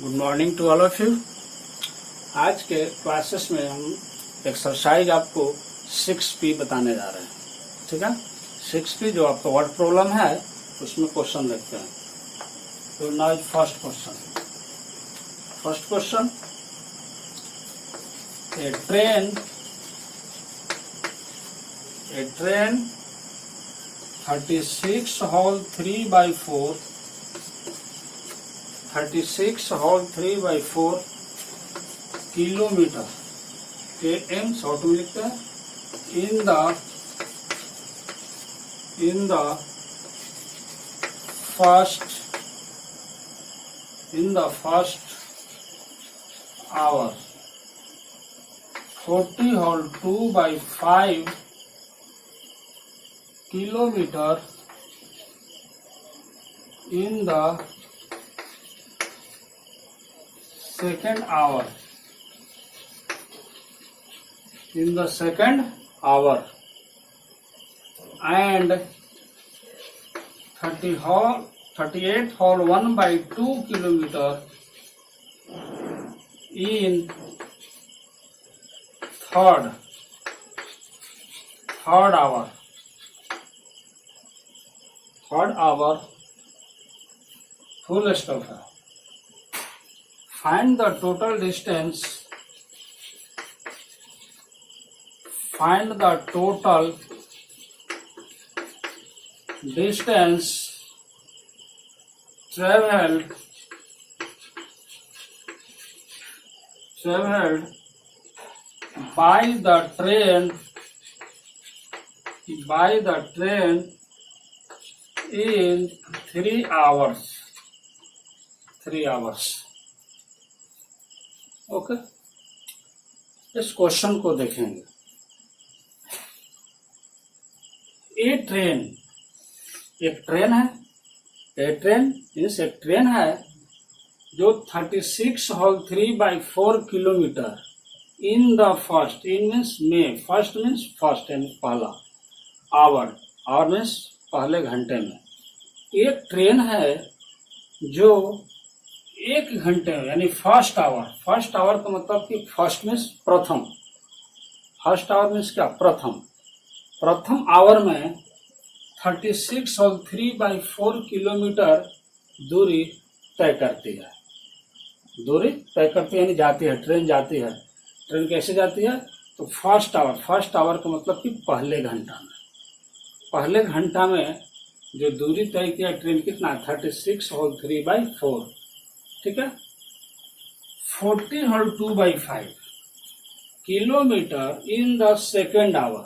Good morning to all of you. आज के classes में हम एक्सरसाइज आपको 6P बताने जा रहे हैं। ठीक है, 6P जो आपका वर्ड प्रॉब्लम है उसमें क्वेश्चन देखते हैं। तो now first question, a train 36 whole 3/4 kilometre K M short में लिखते हैं in the first hour 40 whole 2/5 kilometre in the second hour and 38 whole 1/2 kilometer in third hour full stop है। Find the total distance traveled by the train in 3 hours। Okay, इस question को देखेंगे। एक train है, एक train है जो 36 whole 3/4 kilometre in the first, in means में, फर्स्ट मीन्स फर्स्ट यानी पहला, आवर मीन्स पहले घंटे में। एक ट्रेन है जो 1 घंटे में यानी फर्स्ट आवर का मतलब कि फर्स्ट मीन्स प्रथम, फर्स्ट आवर मीन्स क्या, प्रथम आवर में 36 और 3/4 किलोमीटर दूरी तय करती है यानी जाती है, ट्रेन जाती है। ट्रेन कैसे जाती है? तो फर्स्ट आवर का मतलब कि पहले घंटा में जो दूरी तय किया ट्रेन कितना, 36 और 3/4, ठीक है। 40 whole 2/5 kilometre in the second hour.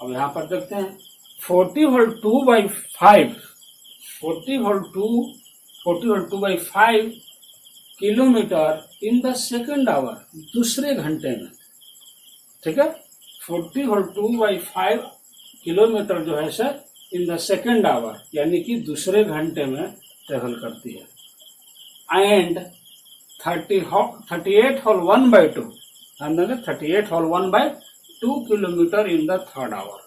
अब यहां पर देखते हैं 40 whole 2/5 kilometre in the second hour, दूसरे घंटे में, ठीक है। 40 होल 2/5 किलोमीटर जो है sir in the second our यानी कि दूसरे घंटे में ट्रेवल करती है। एंड 38 होल 1/2, ध्यान देंगे 38 whole 1/2 kilometre in the third hour,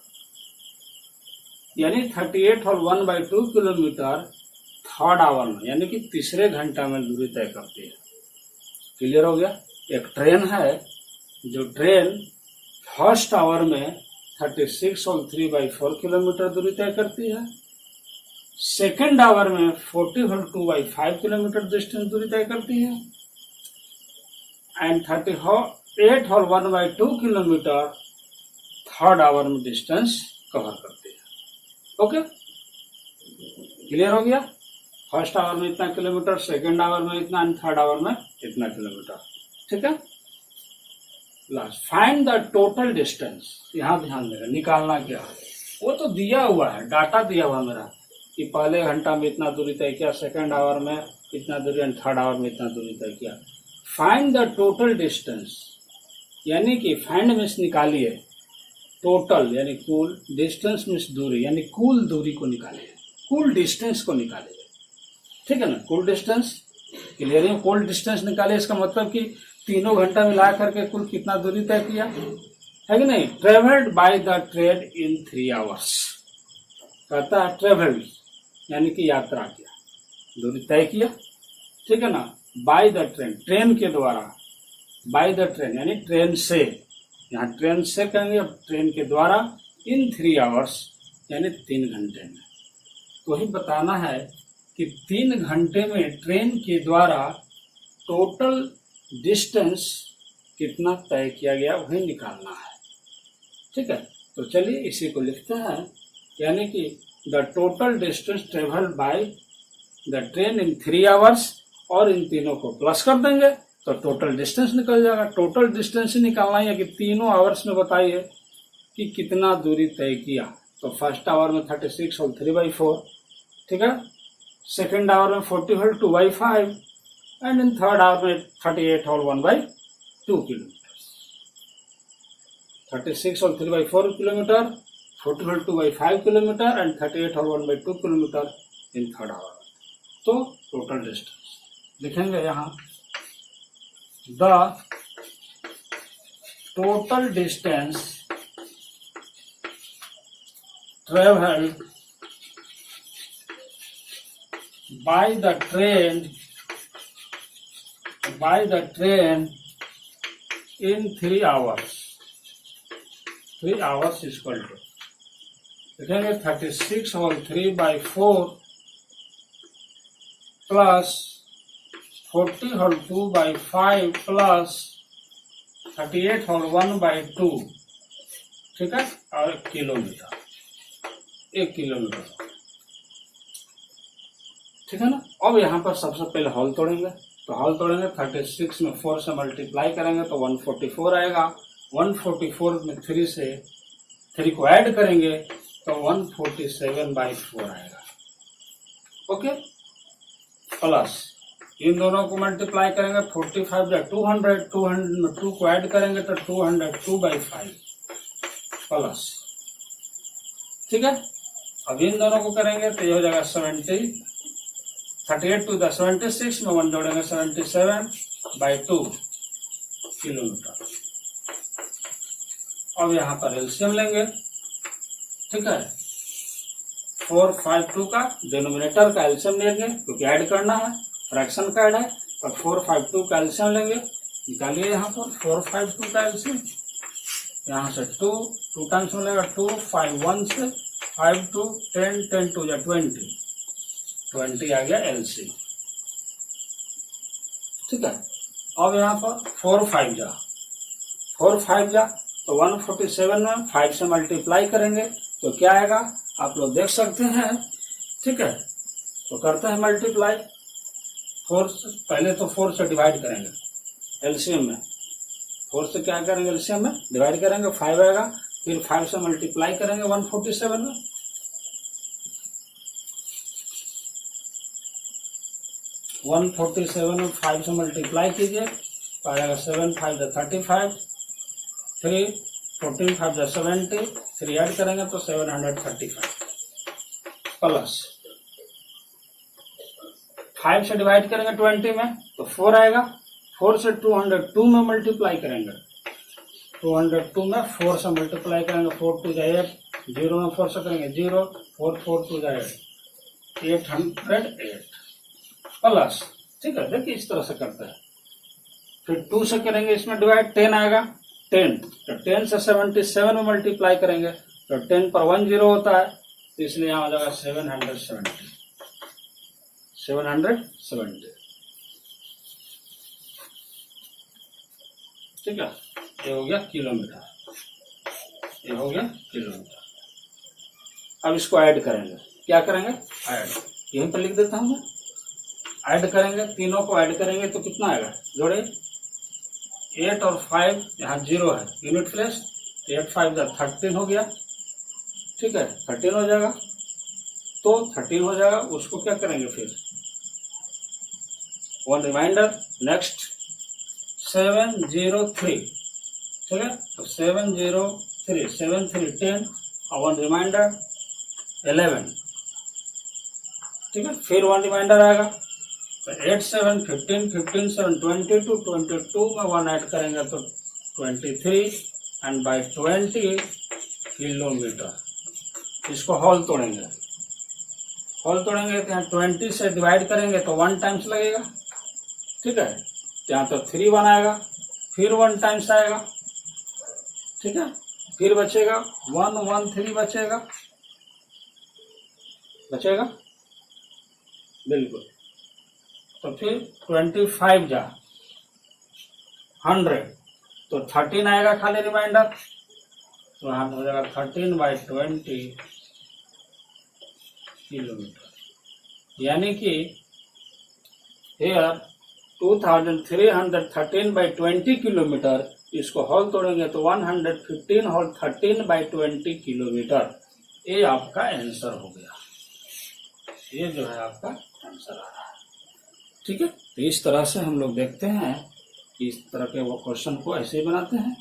यानी 38 होल 1/2 किलोमीटर थर्ड आवर में यानी कि तीसरे घंटा में दूरी तय करती है। क्लियर हो गया? एक ट्रेन है जो ट्रेन फर्स्ट आवर में 36 होल 3/4 किलोमीटर दूरी तय करती है, सेकेंड आवर में 40 होल 2/5 किलोमीटर डिस्टेंस दूरी तय करती है, and 38 whole 1/2 kilometre third hour में डिस्टेंस कवर करती है। ओके, क्लियर हो गया? फर्स्ट आवर में इतना किलोमीटर, सेकेंड आवर में इतना, एंड थर्ड आवर में इतना किलोमीटर, ठीक है। Last, find the total distance. यहां ध्यान देगा, निकालना क्या है वो तो दिया हुआ है, डाटा दिया हुआ मेरा कि पहले घंटा में इतना दूरी तय किया, सेकंड आवर में इतना दूरी, एंड थर्ड आवर में इतना दूरी तय किया। फाइंड द टोटल डिस्टेंस यानी कि फाइंड मीन्स निकालिए, टोटल यानी कुल, डिस्टेंस मीन्स दूरी यानी कुल दूरी को निकालिए, कुल डिस्टेंस को निकालिए, ठीक है ना। कुल डिस्टेंस क्लियर है, कुल डिस्टेंस निकालिए, इसका मतलब कि तीनों घंटा मिला करके कुल कितना दूरी तय किया है कि नहीं। Travelled by the train in 3 hours, कहता है ट्रेवल्ड यानी कि यात्रा किया, दूरी तय किया, ठीक है ना। बाय द ट्रेन, ट्रेन के द्वारा, बाय द ट्रेन यानी ट्रेन से, यहाँ ट्रेन से कहेंगे, अब ट्रेन के द्वारा इन 3 आवर्स यानी 3 घंटे में। तो ही बताना है कि 3 घंटे में ट्रेन के द्वारा टोटल डिस्टेंस कितना तय किया गया वही निकालना है। ठीक है, तो चलिए इसी को लिखते हैं, यानी कि the total distance travel by the train in 3 hours, और इन तीनों को प्लस कर देंगे तो टोटल डिस्टेंस निकल जाएगा। टोटल डिस्टेंस ही निकालना है कि तीनों आवर्स में बताइए कि कितना दूरी तय किया। तो फर्स्ट आवर में 36 और 3/4, ठीक है, सेकेंड आवर में 40 और 2/5, एंड इन थर्ड आवर में 38 और 1/2 किलोमीटर। 36 और 3/4 किलोमीटर, 40 और 2/5 किलोमीटर, एंड 38 और 1/2 किलोमीटर इन थर्ड आवर। तो टोटल डिस्टेंस लिखेंगे यहाँ, the total distance travelled by the train in 3 hours. 3 hours is equal to, लिखेंगे 36 और 3/4 प्लस 40 और 2/5 प्लस 38 और 1/2, ठीक है, और किलोमीटर, 1 किलोमीटर, ठीक है ना। अब यहाँ पर सबसे पहले हॉल तोड़ेंगे, तो हॉल तोड़ेंगे 36 में 4 से मल्टीप्लाई करेंगे तो 144 आएगा। 144 में 3 को ऐड करेंगे तो 147/4 आएगा। ओके, प्लस इन दोनों को मल्टीप्लाई करेंगे, 45 या 200, 200 में 2 को ऐड करेंगे तो 202/5 प्लस, ठीक है। अब इन दोनों को करेंगे तो ये हो जाएगा 70, 38 to the 76 में 1 जोड़ेंगे 77/2 किलोमीटर। अब यहाँ पर एलसीएम लेंगे, ठीक है, 452 का डिनोमिनेटर का एलसीएम लेंगे क्योंकि ऐड करना है, फ्रैक्शन का ऐड है, और 452 का एलसीएम लेंगे। निकालिए यहाँ पर 452 का एलसीएम, यहाँ से 2 टाइम्स मिलेगा 2, 5 1 से 5 2 10, 10 2 या 20 आ गया एलसी, ठीक है। अब यहाँ पर 4 5 जा तो 147 में 5 से मल्टीप्लाई करेंगे तो क्या आएगा आप लोग देख सकते हैं, ठीक है। तो करते हैं मल्टीप्लाई, 4 से पहले तो 4 से डिवाइड करेंगे एलसीएम में, 4 से क्या करेंगे एलसीएम में डिवाइड करेंगे, 5 आएगा, फिर 5 से मल्टीप्लाई करेंगे 147 में, 147 में 5 से मल्टीप्लाई कीजिए तो आ जाएगा 7 5 35, 3 14 5 70, 3 ऐड करेंगे तो 735 प्लस 5 से डिवाइड करेंगे 20 में तो 4 आएगा, 4 से 202 में मल्टीप्लाई करेंगे, 202 में 4 से मल्टीप्लाई करेंगे, 4 2 जाए 8, 0 में 4 से करेंगे 0, 4 4 2 जाए 808 प्लस, ठीक है। देखिए इस तरह से करते हैं, फिर 2 से करेंगे इसमें डिवाइड, 10 आएगा, 10 तो 10 से 77 में मल्टीप्लाई करेंगे तो 10 पर 1 0 होता है, तो इसलिए यहाँ हो जाएगा 770, ठीक है। ये हो गया किलोमीटर, ये हो गया किलोमीटर। अब इसको ऐड करेंगे, क्या करेंगे ऐड, यहीं पर लिख देता हूँ मैं, ऐड करेंगे, तीनों को ऐड करेंगे तो कितना आएगा, जोड़े 8 और 5 यहाँ 0 है, यूनिट प्लेस, 8 5 13 हो गया, ठीक है, 13 हो जाएगा, तो 13 हो जाएगा। उसको क्या करेंगे फिर 1 रिमाइंडर, नेक्स्ट 703, ठीक है, तो 703 7 3 10 और 1 रिमाइंडर 11, ठीक है, फिर 1 रिमाइंडर आएगा तो 8 7 15 15 7 22 22 में 1 ऐड करेंगे तो 23 एंड बाई 20 किलोमीटर। इसको हॉल तोड़ेंगे, हॉल तोड़ेंगे तो यहाँ 20 से डिवाइड करेंगे तो 1 टाइम्स लगेगा, ठीक है, यहाँ तो 3 बनाएगा, फिर 1 टाइम्स आएगा, ठीक है, फिर बचेगा 1 1 3 बचेगा बिल्कुल। तो फिर 25 जा 100, तो 13 आएगा खाली रिमाइंडर, तो यहाँ हो जाएगा 13/20 किलोमीटर, यानी कि हेयर 2313/20 किलोमीटर, इसको होल तोड़ेंगे तो 115 होल 13/20 किलोमीटर, ये आपका आंसर हो गया। ये जो है आपका आंसर आ रहा है, ठीक है। तो इस तरह से हम लोग देखते हैं, इस तरह के वो क्वेश्चन को ऐसे ही बनाते हैं,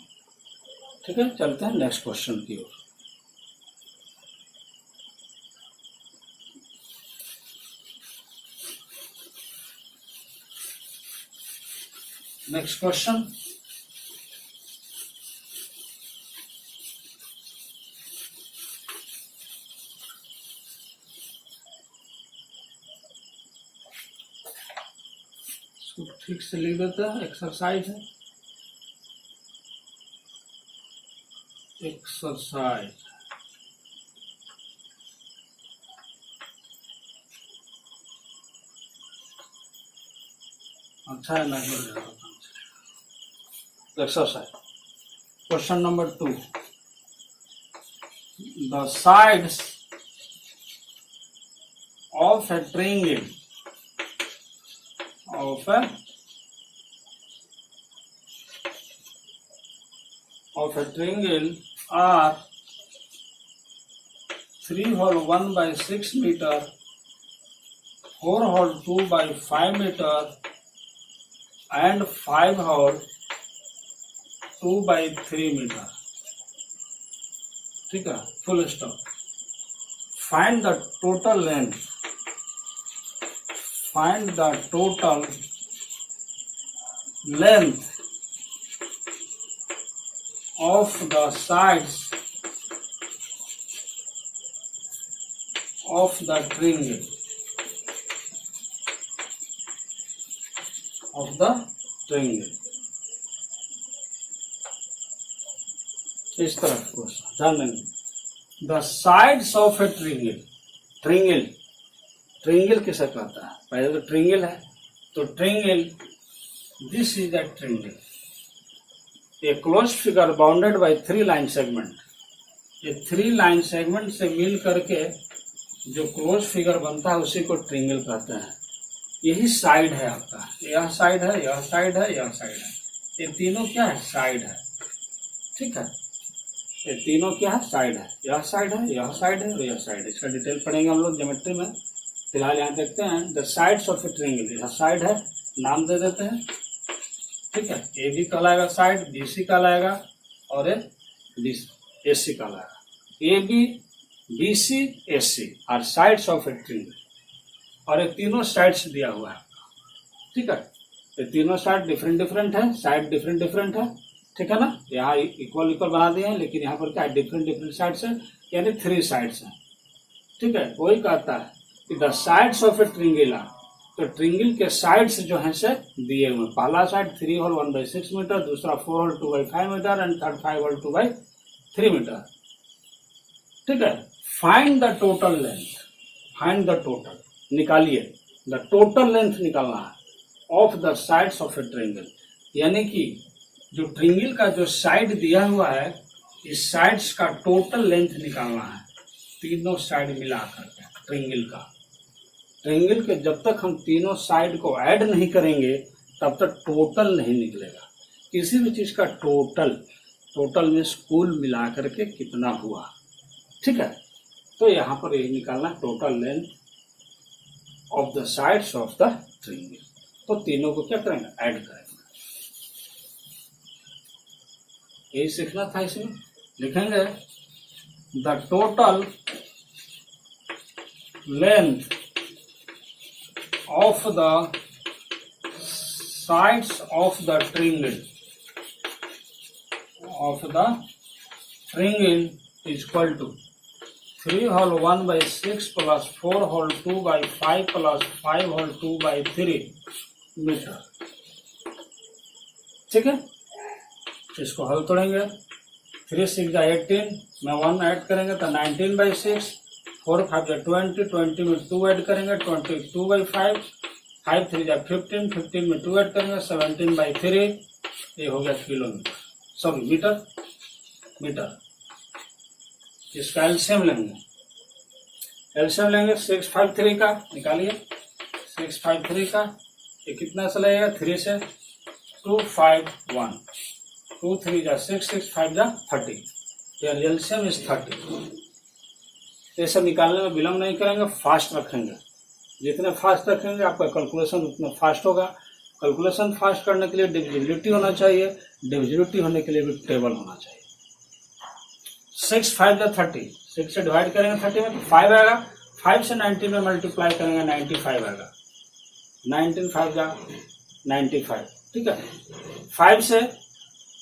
ठीक है। चलते हैं नेक्स्ट क्वेश्चन की ओर। नेक्स्ट क्वेश्चन, ठीक से लिख देते हैं, एक्सरसाइज है, एक्सरसाइज अच्छा है, नहीं exercise. Question number 2, the sides of a triangle of a triangle are 3 whole 1/6 meter, 4 whole 2/5 meter, and 5 whole 2/3 meter, ठीक है, full stop. Find the total length, find the total length of the sides of the triangle, of the triangle। इस तरह question ध्यान देंगे। The sides of a triangle, triangle triangle किसे कहता है, पहले तो ट्रायंगल है, तो triangle, this is the triangle, A close figure bounded by 3 line segment, ये 3 लाइन सेगमेंट से मिल करके जो क्लोज फिगर बनता है उसी को ट्रायंगल कहते हैं। यही साइड है आपका, यह साइड है, यह साइड है, यह साइड है, ये तीनों क्या है, साइड है, ठीक है। ये तीनों क्या है, साइड है, यह साइड है, यह साइड है और यह साइड है। इसका डिटेल पढ़ेंगे हम लोग ज्योमेट्री में। फिलहाल यहाँ देखते हैं the sides of a triangle, यह साइड है, नाम दे देते हैं, ठीक है। ए बी कहलाएगा साइड, बी सी कहलाएगा और ए सी कहलाएगा। A B B C A C are sides of a triangle, और ये तीनों साइड्स दिया हुआ है, ठीक है। ये तीनों साइड डिफरेंट डिफरेंट है, साइड डिफरेंट डिफरेंट है, ठीक है ना। यहाँ इक्वल इक्वल बना दिए हैं, लेकिन यहाँ पर क्या है, डिफरेंट डिफरेंट साइड्स है, यानी 3 साइड्स है, ठीक है। वही कहता है कि the sides of a triangle are, तो ट्रायंगल के साइड्स जो हैं से दिए हुए, पहला साइड 3 होल 1/6 मीटर, दूसरा 4 whole 2/5 metre and third 5 whole 2/3 metre, ठीक है। Find the total length, find the total, निकालिए, द टोटल लेंथ निकालना है of the sides of a triangle, यानी कि जो ट्रायंगल का जो साइड दिया हुआ है, इस साइड्स का टोटल लेंथ निकालना है, तीनों साइड मिलाकर के ट्रायंगल का। ट्रायंगल के जब तक हम तीनों साइड को ऐड नहीं करेंगे तब तक टोटल नहीं निकलेगा। किसी भी चीज का टोटल में कुल मिला करके कितना हुआ, ठीक है। तो यहाँ पर ये निकालना total length of the sides of the triangle, तो तीनों को क्या करेंगे, ऐड करेंगे। यही सीखना था, इसमें लिखेंगे the total length of the sides of the triangle is equal to 3 whole 1/6 plus 4 whole 2/5 plus 5 whole 2/3 metre. ठीक है, इसको हल तोड़ेंगे। 3 6 18 में 1 ऐड करेंगे तो 19/6, 4 5 20, 20 में 2 ऐड करेंगे 22/5, 5 3 15, 15 में 2 ऐड करेंगे 17/3, ये हो गया किलोमीटर, सॉरी मीटर। मीटर इसका एलसीएम लेंगे, 653 का निकालिए। 653 का ये कितना से लगेगा, 3 से 251, 2 3 जा 6, 6 5 जा 30, एलसीएम इज 30। ये सब निकालने में विलम्ब नहीं करेंगे, फास्ट रखेंगे। जितने फास्ट रखेंगे आपका कैलकुलेशन उतना फास्ट होगा। कैलकुलेशन फास्ट करने के लिए डिविजिबिलिटी होना चाहिए, डिविजिबिलिटी होने के लिए भी टेबल होना चाहिए। 6 5 जा 30, 6 से डिवाइड करेंगे 30 में तो 5 आएगा, 5 से 19 में मल्टीप्लाई करेंगे 95 आएगा, 19 5 जा 95। ठीक है, 5 से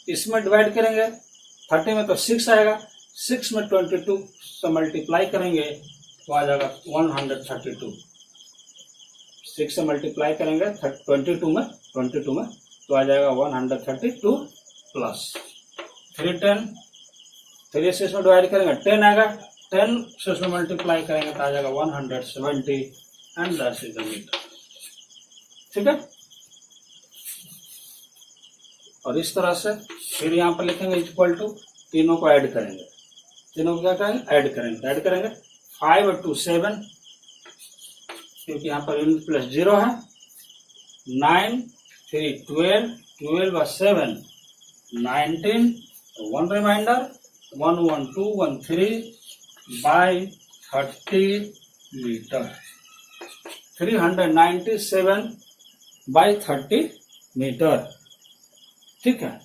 इसमें डिवाइड करेंगे 30 में तो 6 आएगा, 6 में 22 से मल्टीप्लाई करेंगे तो आ जाएगा 132। 6 से मल्टीप्लाई करेंगे 22 में तो आ जाएगा 132 प्लस 310, 3 से इसमें डिवाइड करेंगे 10 आएगा, 10 से इसमें मल्टीप्लाई करेंगे तो आ जाएगा 170 and that is the metre. ठीक है, और इस तरह से फिर यहाँ पर लिखेंगे इक्वल टू, तीनों को ऐड करेंगे, तीनों को क्या करेंगे, ऐड करेंगे 5 और 2 7, क्योंकि यहाँ पर यूनिट प्लस 0 है, 9 3 12, 12 और 7 19, 1 remainder 1 1 2 1 3 by 30 metre, 397 by 30 metre. ठीक है,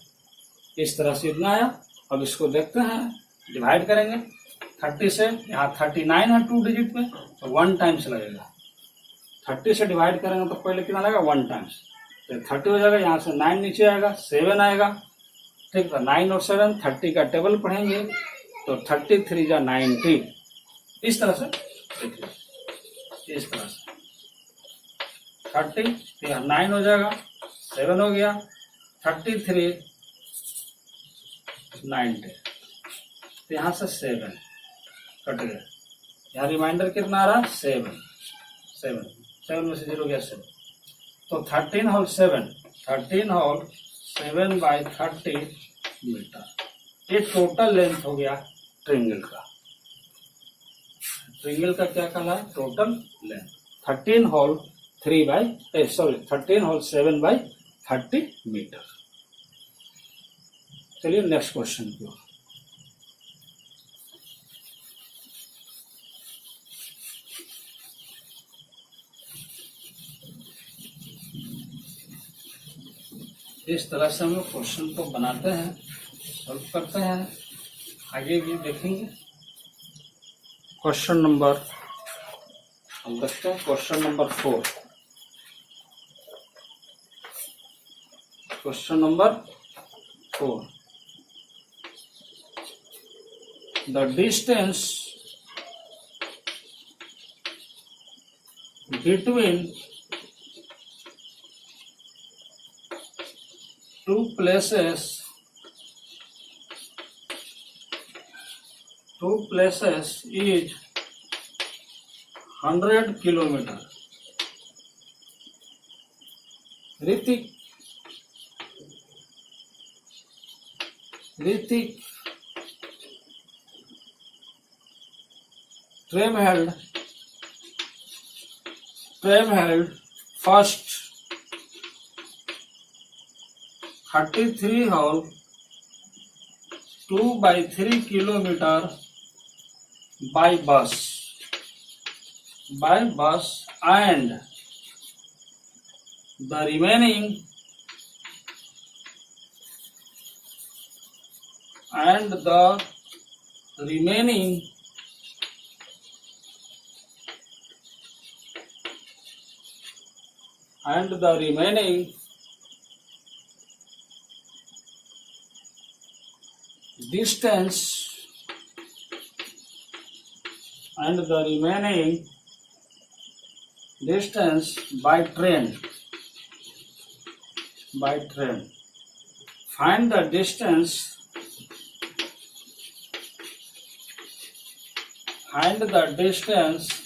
इस तरह से इतना आया। अब इसको देखते हैं, डिवाइड करेंगे 30 से, यहाँ 39 है 2 डिजिट में तो 1 टाइम्स लगेगा। 30 से डिवाइड करेंगे तो पहले कितना लगेगा, 1 टाइम्स, तो 30 हो जाएगा। यहाँ से 9 नीचे आएगा, 7 आएगा। ठीक है, 9 और 7 30 का टेबल पढ़ेंगे तो 33 जा 90, इस तरह से देखिए, इस तरह से 30, यहाँ 9 हो जाएगा, 7 हो गया, 33 90, तो यहाँ से 7 कट गया। यहाँ रिमाइंडर कितना आ रहा है, 7 में से 0 गया 7, तो 13 होल 7 बाई 30 मीटर। ये टोटल लेंथ हो गया ट्रिंगल का। ट्रिंगल का क्या कहला है, total length 13 whole 7 by 30 metre. चलिए नेक्स्ट क्वेश्चन की ओर। इस तरह से हम लोग क्वेश्चन को बनाते हैं, सॉल्व करते हैं, आगे भी देखेंगे। क्वेश्चन नंबर हम देखते हैं, question number 4। Question number 4, the distance between two places is 100 kilometer. Ritik Tramheld first 33 hole 2/3 kilometer by bus and the remaining distance by train by train. Find the distance. Find the distance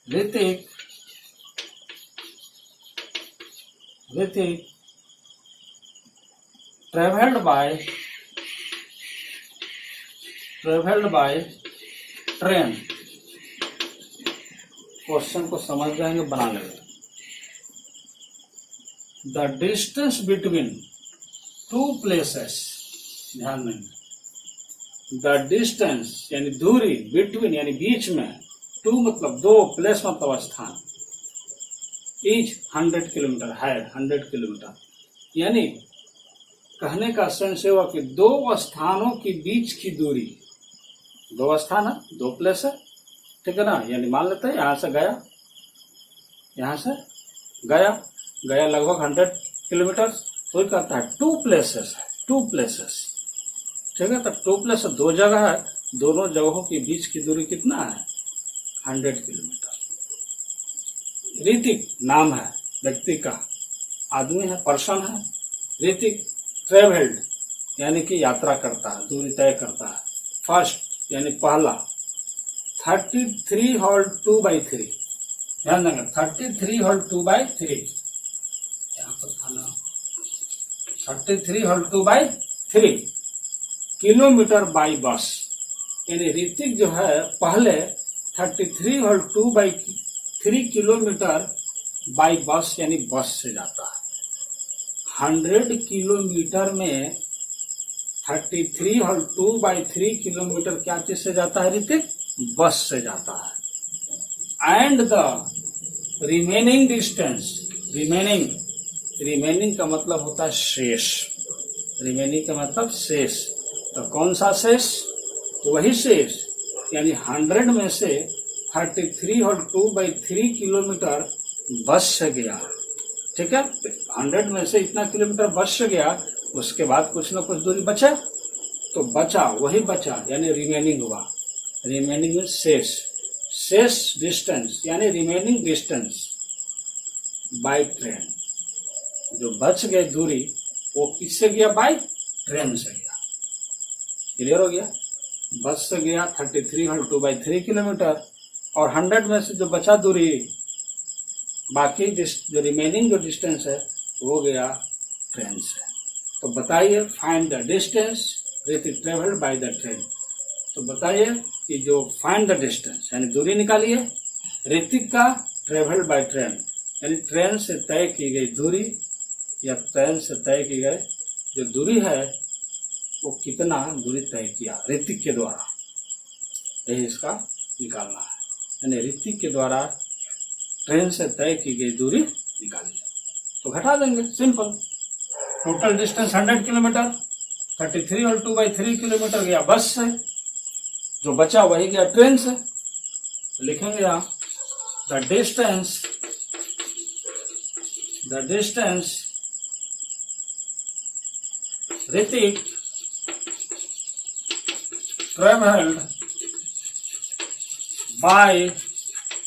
Ritik traveled by train. Question को समझ जाएंगे, बना लेंगे. The distance between two places, ध्यान देंगे. The distance यानी दूरी, between यानी बीच में, टू मतलब दो, प्लेस मतलब स्थान, इज 100 किलोमीटर है, 100 किलोमीटर. यानी कहने का सेंस हुआ कि दो स्थानों के बीच की दूरी, दो स्थान है, दो प्लेस है, ठीक है ना. यानी मान लेते हैं यहां से गया, यहां से गया लगभग 100 किलोमीटर. कोई कहता है टू प्लेसेस है, टू प्लेसेस, ठीक है. तो टू प्लेस दो जगह है, दोनों जगहों के बीच की दूरी कितना है, 100 किलोमीटर. ऋतिक नाम है व्यक्ति का, आदमी है, पर्सन है. ऋतिक ट्रेवल्ड यानी कि यात्रा करता है, दूरी तय करता है. फर्स्ट यानी पहला, 33 होल 2/3, ध्यान देंगे. 33 होल 2/3, यहाँ पर था ना, 33 होल 2/3 किलोमीटर बाई बस. यानी ऋतिक जो है पहले 33 होल 2/3 किलोमीटर बाई बस यानी बस से जाता है. 100 किलोमीटर में 33 होल 2/3 किलोमीटर क्या चीज से जाता है ऋतिक, बस से जाता है. And the remaining distance, remaining का मतलब होता है शेष, रिमेनिंग का मतलब शेष. तो कौन सा शेष, तो वही शेष, यानी 100 में से 33 होल 2/3 किलोमीटर बस से गया, ठीक है. 100 में से इतना किलोमीटर बस से गया, उसके बाद कुछ ना कुछ दूरी बचा, तो बचा वही बचा, यानी रिमेनिंग हुआ. रिमेनिंग में शेष डिस्टेंस यानी रिमेनिंग डिस्टेंस बाय ट्रेन. जो बच गई दूरी वो किससे गया, बाय ट्रेन से गया. क्लियर हो गया. बस से गया 33 होल 2/3 किलोमीटर, और 100 में से जो बचा दूरी, बाकी जो रिमेनिंग जो डिस्टेंस है वो गया ट्रेन से. तो बताइए, find the distance Ritik travelled by the train. तो बताइए कि जो फाइंड द डिस्टेंस यानी दूरी निकालिए, ऋतिक का ट्रेवल्ड बाय ट्रेन यानी ट्रेन से तय की गई दूरी या ट्रेन से तय की गई जो दूरी है वो कितना दूरी तय किया ऋतिक के द्वारा, यही इसका निकालना है. यानी ऋतिक के द्वारा ट्रेन से तय की गई दूरी निकाली. तो घटा देंगे, simple. Total distance 100 kilometre, 33 whole 2/3 kilometre गया बस से, जो बचा वही गया ट्रेन से. तो लिखेंगे आप the distance Ritik travelled by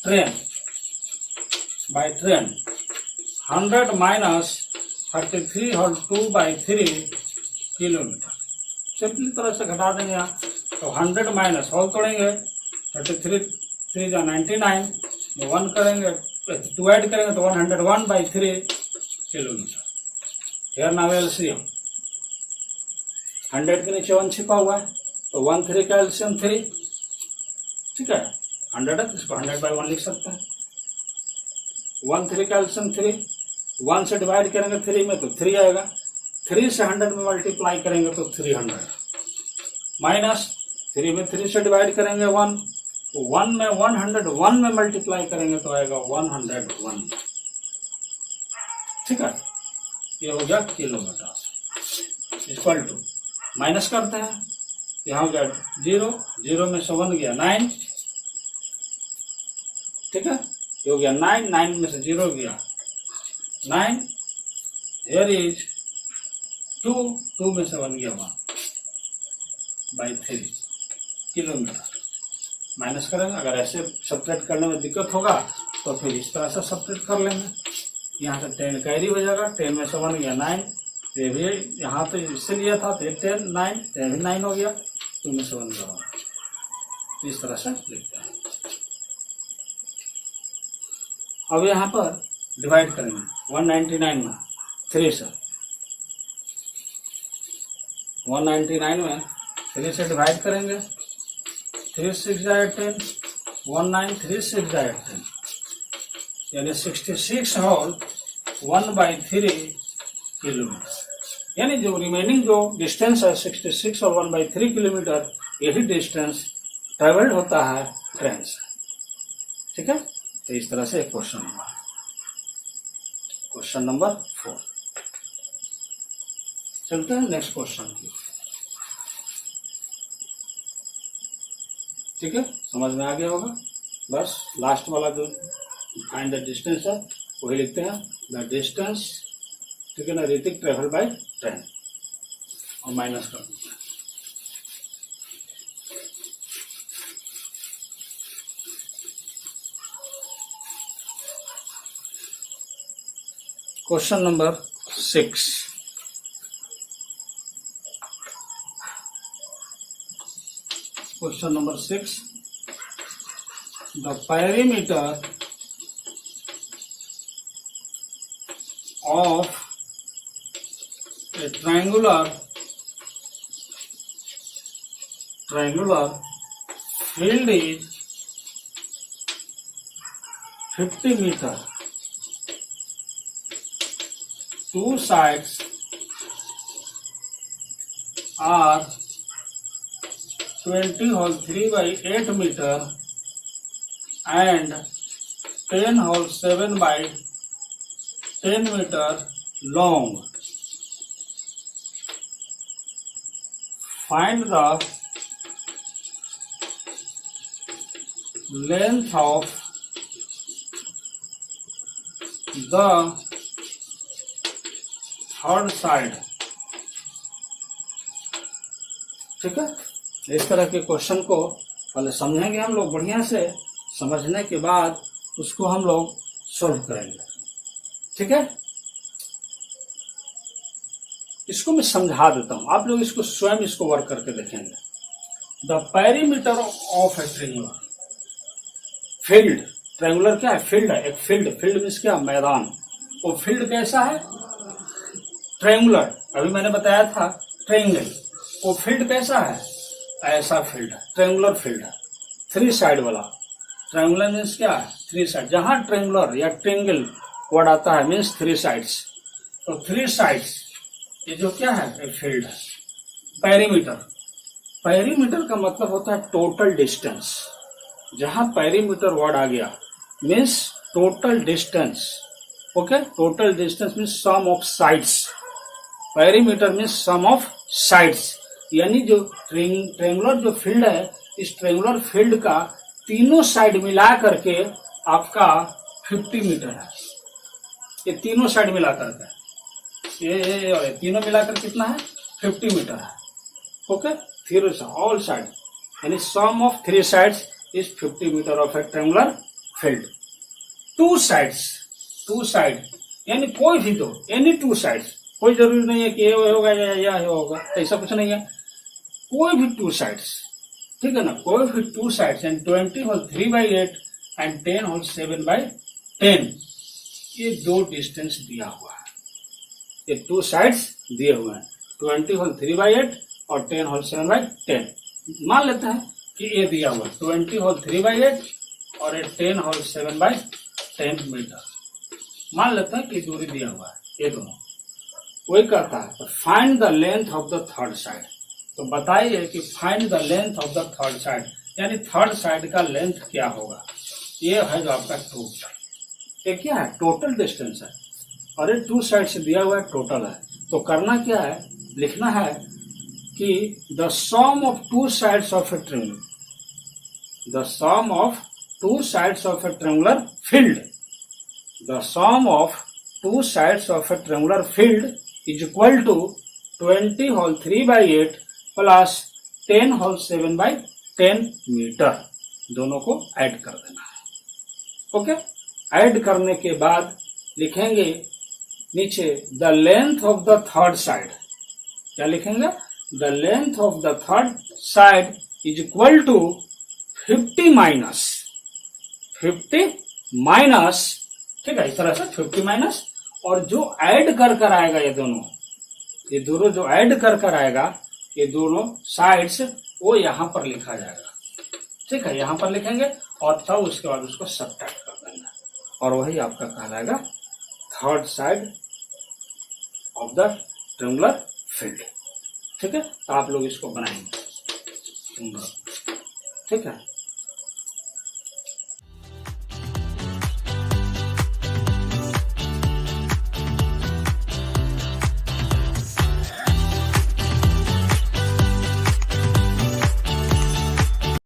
train 100 minus 33 whole 2/3 kilometre. Simply तरह से घटा देंगे यहाँ. तो 100 माइनस होल तोड़ेंगे, 33 3 जा 99, 1 करेंगे, 2 ऐड करेंगे तो 101/3 किलोमीटर. हेयर नाउ एलसीएम, 100 के नीचे 1 छिपा हुआ है, तो 1 3 का एलसीएम 3, ठीक है. 100 है तो इसको 100/1 लिख सकते हैं. 1 3 का एलसीएम 3, 1 से डिवाइड करेंगे 3 में तो 3 आएगा. 3 से 100 में मल्टीप्लाई करेंगे तो 300, माइनस 3 में 3 से डिवाइड करेंगे 1, तो 1 में 101 में मल्टीप्लाई करेंगे तो आएगा 101, ठीक है. ये हो गया किलोमीटर. इक्वल टू माइनस करते हैं, यहाँ हो गया 0, 0 में से 1 गया 9, ठीक है. ये हो गया 9, 9 में से 0 गया 9, here is 2, 2 में से 1 गया 1/3 किलोमीटर. माइनस करेंगे। अगर ऐसे सब्ट्रैक्ट करने में दिक्कत होगा तो फिर इस तरह से सब्ट्रैक्ट कर लेंगे। यहाँ से 10 कैरी हो जाएगा, 10 में से 1 गया 9, ये भी यहाँ तो इससे लिया था तो 10 9, 10 भी 9 हो गया, 2 में से 1 गया 1। इस तरह से लिखते हैं। अब यहाँ पर डिवाइड करेंगे 199 में 3 से, 199 में 3 से डिवाइड करेंगे। 3 6 जाए 10, 1936 जाए 10, यानी 66 होल 1/3 किलोमीटर। यानी जो रिमेनिंग जो डिस्टेंस है 66 और 1/3 किलोमीटर, यही डिस्टेंस ट्रेवल्ड होता है ट्रेन से। ठीक है, तो इस तरह से क्वेश्चन नंबर 4। चलते हैं नेक्स्ट क्वेश्चन की। ठीक है, समझ में आ गया होगा। बस लास्ट वाला जो फाइंड द डिस्टेंस है वही लिखते हैं, द डिस्टेंस, ठीक है ना, ऋतिक ट्रेवल बाय ट्रेन, और माइनस कर देते हैं। Question number 6। Question number 6. The perimeter of a triangular field is 50 meter. Two sides are 20 whole 3/8 meter and 10 whole 7/10 meter long. Find the length of the third side. ठीक है, इस तरह के question को पहले समझेंगे हम लोग बढ़िया से, समझने के बाद उसको हम लोग सॉल्व करेंगे। ठीक है, इसको मैं समझा देता हूं, आप लोग इसको स्वयं इसको वर्क करके देखेंगे। The perimeter of a triangular field, triangular क्या है? फील्ड है, एक फील्ड मीन्स क्या? मैदान। वो फील्ड कैसा है? ट्रायंगुलर। अभी मैंने बताया था ट्रायंगल, वो फील्ड कैसा है? ऐसा फील्ड है, ट्रायंगुलर फील्ड है, 3 साइड वाला। ट्रायंगुलर मीन्स क्या है? 3 साइड। जहां ट्रायंगुलर या ट्रायंगल वर्ड आता है मीन्स 3 साइड्स। तो 3 साइड्स ये जो क्या है? एक फील्ड है। पेरीमीटर का मतलब होता है टोटल डिस्टेंस। जहां पेरीमीटर वर्ड आ गया means total distance. Okay, total distance means sum of sides. Perimeter means sum of sides, यानी जो ट्रायंगुलर जो फील्ड है, इस ट्रायंगुलर फील्ड का तीनों साइड मिला करके आपका 50 मीटर है। ये तीनों साइड मिला करके ये और तीनों मिलाकर कितना है? 50 मीटर है। ओके, फिर ऑल साइड यानी sum of 3 sides is 50 metre of a triangular field. 2 side यानी कोई भी दो, एनी 2 साइड्स। कोई जरूरी नहीं है कि ये होगा या होगा, ऐसा कुछ नहीं है। कोई भी 2 साइड्स, ठीक है ना, कोई भी 2 sides and 20 whole 3/8 and 10 whole 7/10, ये 2 डिस्टेंस दिया हुआ है। ये 2 साइड्स दिए हुए हैं, 20 होल 3/8 और 10 होल 7/10। मान लेते हैं कि ये दिया हुआ है 20 होल 3/8 और 10 होल 7/10 मीटर। मान लेते हैं कि दूरी दिया हुआ है, ये दोनों वही करता है। तो find the length of the third side. तो बताइए कि find the length of the third side, यानी थर्ड साइड का लेंथ क्या होगा। ये है जो आपका टोटल, ये क्या है? टोटल डिस्टेंस है, और ये 2 साइड से दिया हुआ है, टोटल है। तो करना क्या है? लिखना है कि the sum of 2 sides of a triangle, the sum of 2 sides of a triangular field, the sum of 2 sides of a triangular field is equal to 20 whole 3/8 plus 10 whole 7/10 metre. दोनों को ऐड कर देना है। Okay, add करने के बाद लिखेंगे नीचे the length of the third side. क्या लिखेंगे? The length of the third side is equal to 50 minus, ठीक है, इस तरह से 50 माइनस, और जो ऐड कर आएगा ये दोनों जो ऐड कर आएगा, ये दोनों साइड्स, वो यहां पर लिखा जाएगा। ठीक है, यहां पर लिखेंगे और तब उसके बाद उसको सब्ट्रैक्ट कर देंगे, और वही आपका कहलाएगा third side of the triangular field. ठीक है, तो आप लोग इसको बनाएंगे। ठीक है।